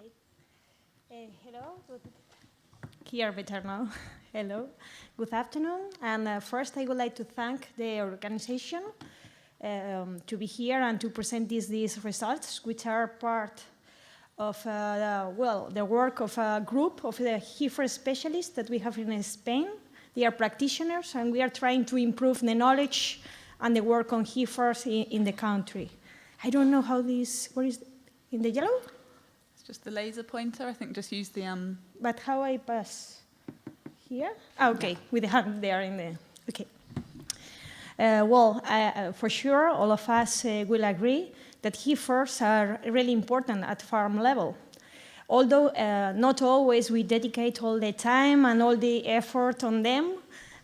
Okay. Hello. Here better now. Hello. Good afternoon. And first, I would like to thank the organization to be here and to present these results, which are part of the work of a group of the Heifer specialists that we have in Spain. They are practitioners, and we are trying to improve the knowledge and the work on Heifers in the country. I don't know how this. Where is in the yellow? It's just the laser pointer. I think just use the. But how I pass here? Oh, okay, with the hand there in the. Okay. For sure, all of us will agree that Heifers are really important at farm level. Although not always we dedicate all the time and all the effort on them,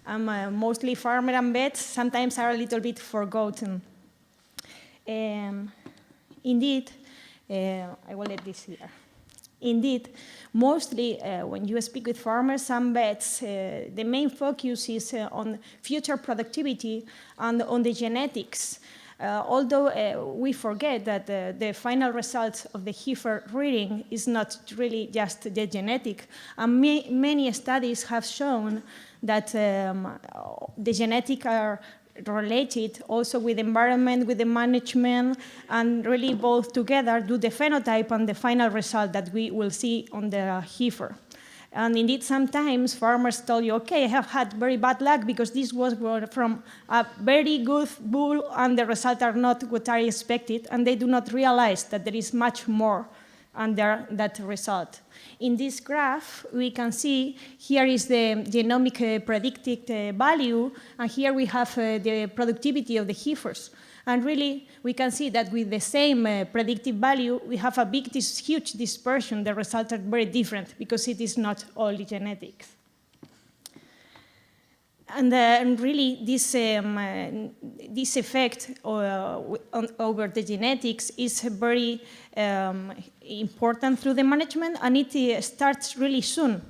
mostly farmer and vets sometimes are a little bit forgotten. Indeed, I will let this here. Indeed, mostly when you speak with farmers and vets, the main focus is on future productivity and on the genetics. Although we forget that the final results of the heifer rearing is not really just the genetic. And many studies have shown that the genetic are related also with environment, with the management, and really both together do the phenotype and the final result that we will see on the heifer. And indeed, sometimes farmers tell you, okay, I have had very bad luck because this was from a very good bull and the results are not what I expected, and they do not realize that there is much more under that result. In this graph, we can see here is the genomic predicted value, and here we have the productivity of the heifers. And really, we can see that with the same predictive value, we have a huge dispersion. The results are very different because it is not only genetics. And really, this effect over the genetics is very important through the management, and it starts really soon.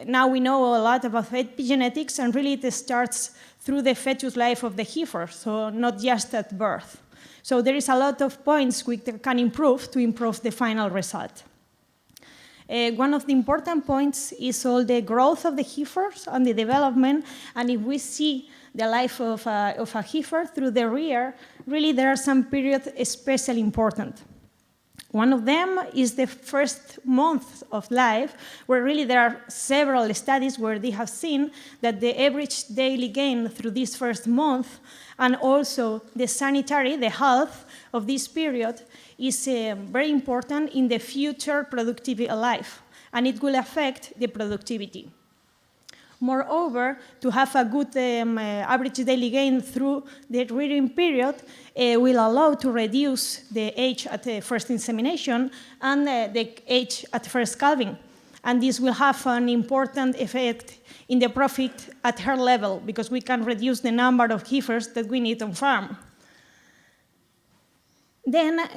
Now we know a lot about epigenetics, and really it starts through the fetus life of the heifer, so not just at birth. So there is a lot of points we can improve to improve the final result. One of the important points is all the growth of the heifers and the development, and if we see the life of a heifer through the rear, really there are some periods especially important. One of them is the first month of life, where really there are several studies where they have seen that the average daily gain through this first month and also the sanitary, the health of this period is very important in the future productivity of life, and it will affect the productivity. Moreover, to have a good average daily gain through the rearing period will allow to reduce the age at the first insemination and the age at first calving. And this will have an important effect in the profit at herd level because we can reduce the number of heifers that we need on farm. Then,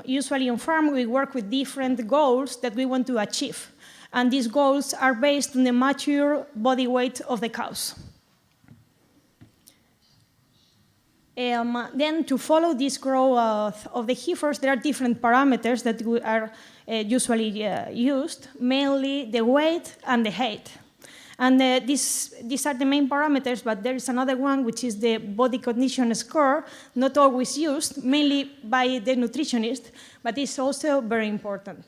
usually on farm, we work with different goals that we want to achieve. And these goals are based on the mature body weight of the cows. Then to follow this growth of the heifers, there are different parameters that are usually used, mainly the weight and the height. And these are the main parameters, but there is another one, which is the body condition score, not always used, mainly by the nutritionist, but it's also very important.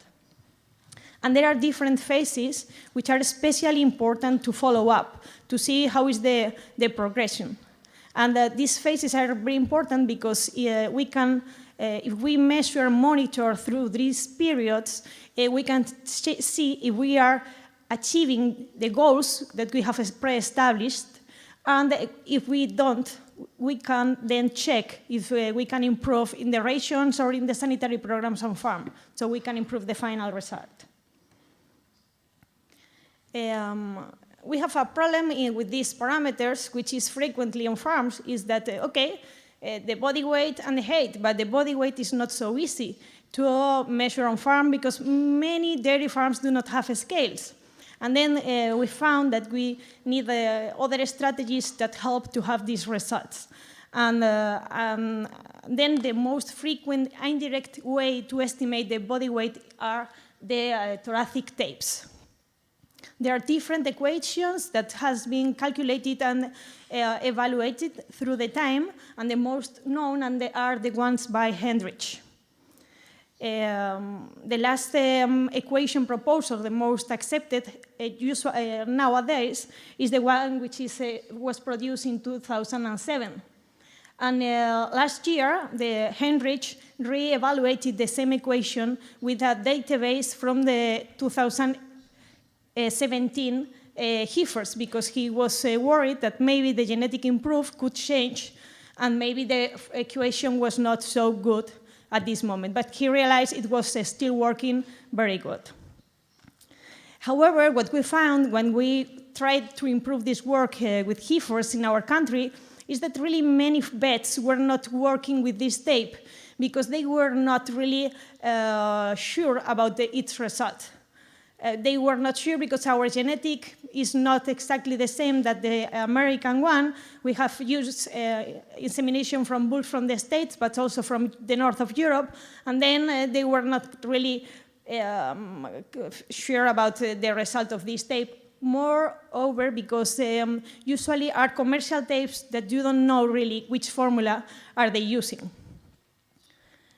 And there are different phases which are especially important to follow up, to see how is the progression. And these phases are very important because we can, if we measure and monitor through these periods, we can see if we are achieving the goals that we have pre-established, and if we don't, we can then check if we can improve in the rations or in the sanitary programs on farm, so we can improve the final result. We have a problem with these parameters, which is frequently on farms, is that, the body weight and the height, but the body weight is not so easy to measure on farm because many dairy farms do not have scales. And then we found that we need other strategies that help to have these results. And then the most frequent indirect way to estimate the body weight are the thoracic tapes. There are different equations that has been calculated and evaluated through the time, and the most known are the ones by Hendrich. The last equation proposal, the most accepted nowadays, is the one which was produced in 2007. And last year, the Hendrich re-evaluated the same equation with a database from the 2017 Heifers, because he was worried that maybe the genetic improve could change, and maybe the equation was not so good at this moment. But he realized it was still working very good. However, what we found when we tried to improve this work with Heifers in our country is that really many vets were not working with this tape because they were not really sure about its result. They were not sure because our genetic is not exactly the same that the American one. We have used insemination from bulls from the States, but also from the north of Europe, and then they were not really sure about the result of this tape. Moreover, because usually are commercial tapes that you don't know really which formula are they using.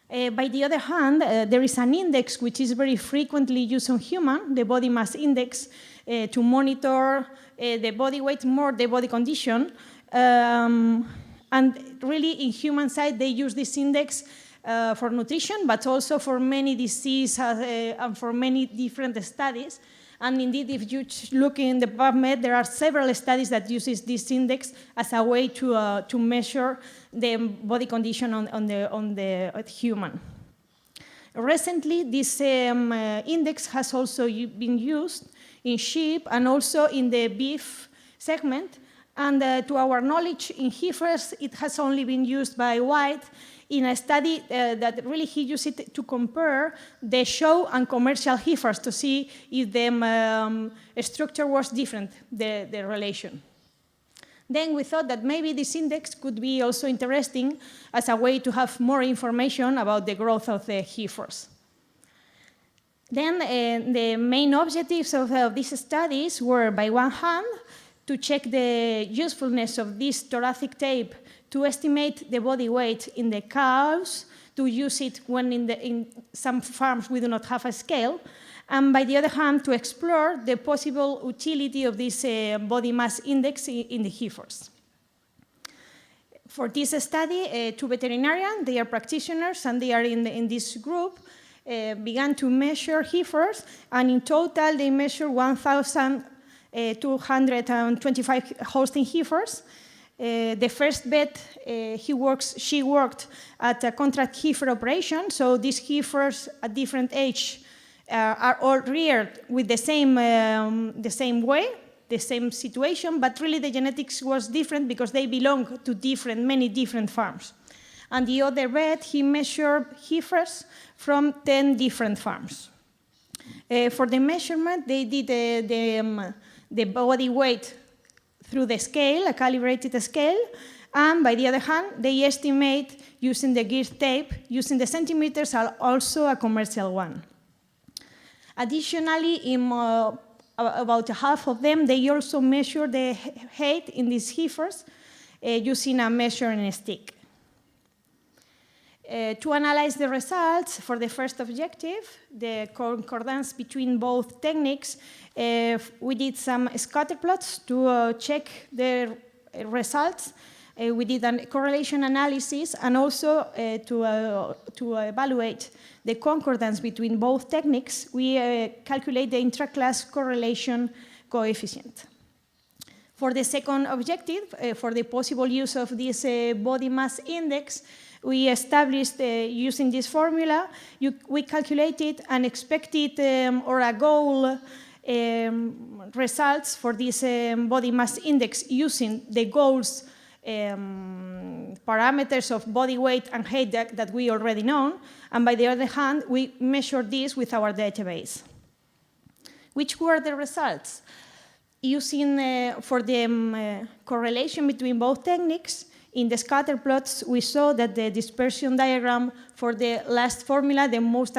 By the other hand, there is an index which is very frequently used on human, the body mass index, to monitor the body weight, more the body condition. And really, in human side, they use this index for nutrition, but also for many diseases and for many different studies. And indeed, if you look in the PubMed, there are several studies that uses this index as a way to measure the body condition on the human. Recently, this index has also been used in sheep and also in the beef segment. And to our knowledge, in Heifers, it has only been used by White in a study that really he used it to compare the show and commercial Heifers to see if the structure was different, the relation. Then we thought that maybe this index could be also interesting as a way to have more information about the growth of the Heifers. Then the main objectives of these studies were, by one hand, to check the usefulness of this thoracic tape to estimate the body weight in the cows, to use it when in some farms we do not have a scale, and by the other hand, to explore the possible utility of this body mass index in the Heifers. For this study, two veterinarians, they are practitioners, and they are in this group, began to measure Heifers, and in total they measured 1,225 Holstein Heifers. The first vet, she worked at a contract heifer operation, so these Heifers at different age are all reared with the same way, the same situation, but really the genetics was different because they belong to many different farms. And the other vet, he measured Heifers from 10 different farms. For the measurement, they did the body weight through the scale, a calibrated scale, and by the other hand, they estimate using the gear tape, using the centimeters, are also a commercial one. Additionally, in about half of them, they also measure the height in these Heifers using a measuring stick. To analyze the results for the first objective, the concordance between both techniques, we did some scatter plots to check the results. We did a correlation analysis and also to evaluate the concordance between both techniques, we calculate the intra-class correlation coefficient. For the second objective, for the possible use of this body mass index, we established, using this formula, we calculated an expected or a goal results for this body mass index using the goals parameters of body weight and height that we already know. And by the other hand, we measured this with our database. Which were the results? Using for the correlation between both techniques, in the scatter plots, we saw that the dispersion diagram for the last formula, the most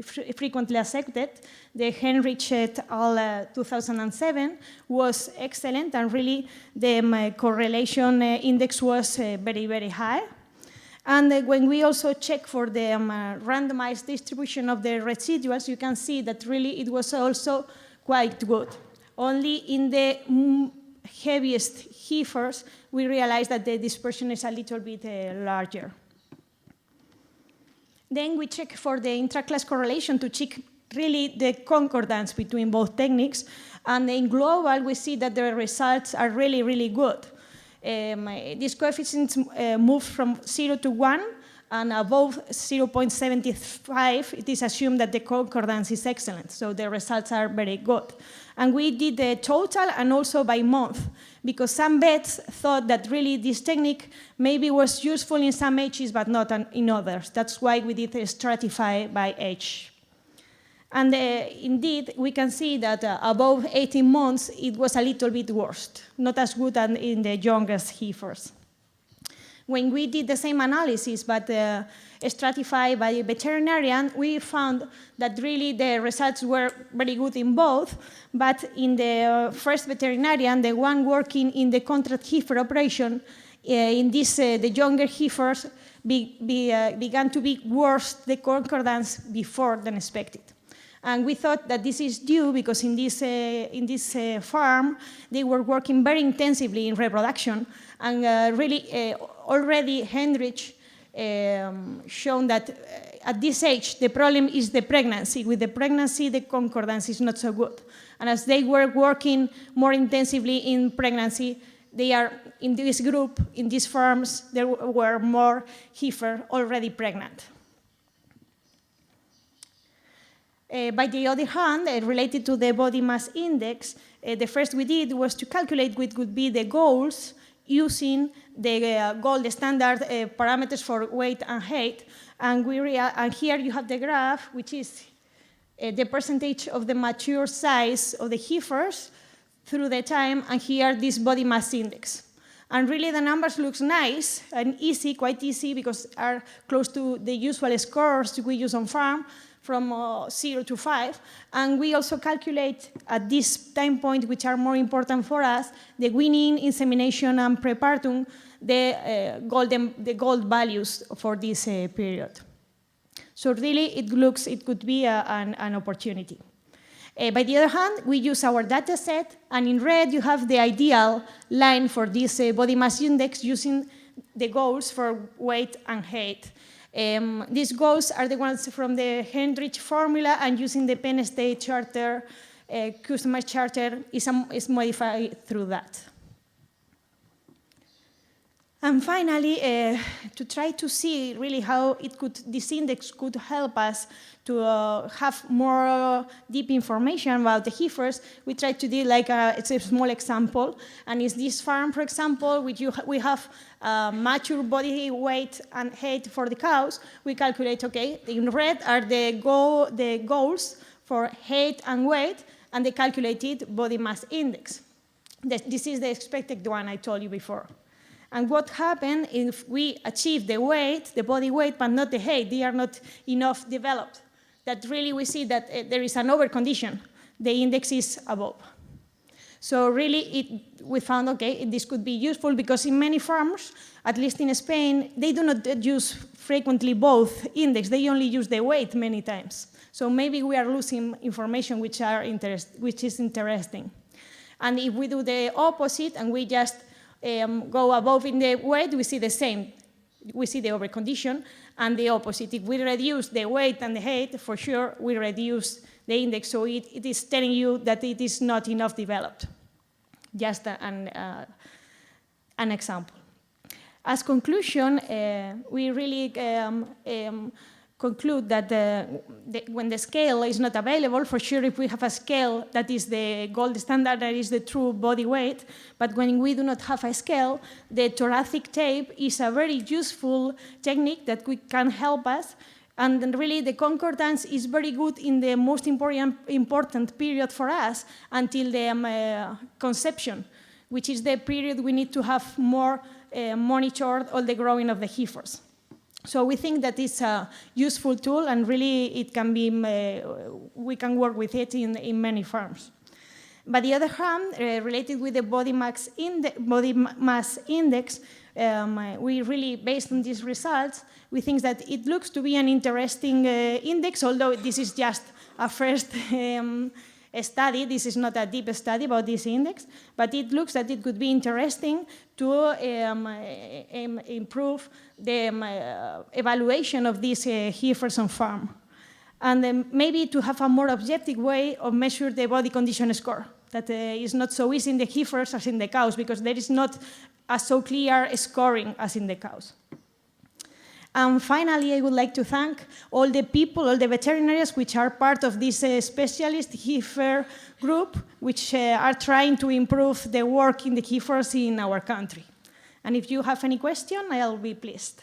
frequently accepted, the Heinrich et al. 2007, was excellent, and really the correlation index was very, very high. And when we also check for the randomized distribution of the residuals, you can see that really it was also quite good. Only in the heaviest heifers, we realized that the dispersion is a little bit larger. Then we check for the intra-class correlation to check really the concordance between both techniques. And in global, we see that the results are really, really good. These coefficients move from 0 to 1, and above 0.75, it is assumed that the concordance is excellent. So the results are very good. And we did the total and also by month, because some vets thought that really this technique maybe was useful in some ages, but not in others. That's why we did stratify by age. And indeed, we can see that above 18 months, it was a little bit worse, not as good as in the youngest heifers. When we did the same analysis, but stratified by a veterinarian, we found that really the results were very good in both, but in the first veterinarian, the one working in the contract heifer operation, in this, the younger heifers began to be worse, the concordance before than expected. And we thought that this is due because in this farm, they were working very intensively in reproduction, and really already Heinrich shown that at this age, the problem is the pregnancy. With the pregnancy, the concordance is not so good. And as they were working more intensively in pregnancy, they are in this group, in these farms, there were more heifer already pregnant. By the other hand, related to the body mass index, the first we did was to calculate what would be the goals using the gold standard parameters for weight and height. And here you have the graph, which is the percentage of the mature size of the heifers through the time, and here this body mass index. And really the numbers look nice and easy, quite easy, because are close to the usual scores we use on farm, from 0 to 5, and we also calculate at this time point, which are more important for us, the weaning, insemination, and prepartum, the gold values for this period. So really, it could be an opportunity. By the other hand, we use our data set, and in red you have the ideal line for this body mass index using the goals for weight and height. These goals are the ones from the Heinrich formula, and using the Penn State charter, customized charter is modified through that. And finally, to try to see really how this index could help us to have more deep information about the heifers, we tried to do it's a small example. And in this farm, for example, we have mature body weight and height for the cows. We calculate, okay, in red are the goals for height and weight, and the calculated body mass index. This is the expected one I told you before. And what happened if we achieve the weight, the body weight, but not the height? They are not enough developed. That really we see that there is an overcondition. The index is above. So really we found, okay, this could be useful because in many farms, at least in Spain, they do not use frequently both index. They only use the weight many times. So maybe we are losing information which is interesting. And if we do the opposite and we just go above in the weight, we see the same. We see the overcondition, and the opposite. If we reduce the weight and the height, for sure, we reduce the index. So it is telling you that it is not enough developed. Just an example. As conclusion, we really conclude that when the scale is not available, for sure if we have a scale that is the gold standard, that is the true body weight, but when we do not have a scale, the thoracic tape is a very useful technique that can help us, and really the concordance is very good in the most important period for us until the conception, which is the period we need to have more monitored all the growing of the heifers. So we think that it's a useful tool, and really it can be, we can work with it in many farms. But the other hand, related with the body mass index, we really, based on these results, we think that it looks to be an interesting index, although this is just a first study. This is not a deep study about this index, but it looks that it could be interesting to improve the evaluation of these heifers on farm. And maybe to have a more objective way of measure the body condition score. That is not so easy in the heifers as in the cows, because there is not a so clear scoring as in the cows. And finally, I would like to thank all the people, all the veterinarians which are part of this specialist heifer group, which are trying to improve the work in the heifers in our country. And if you have any question, I'll be pleased.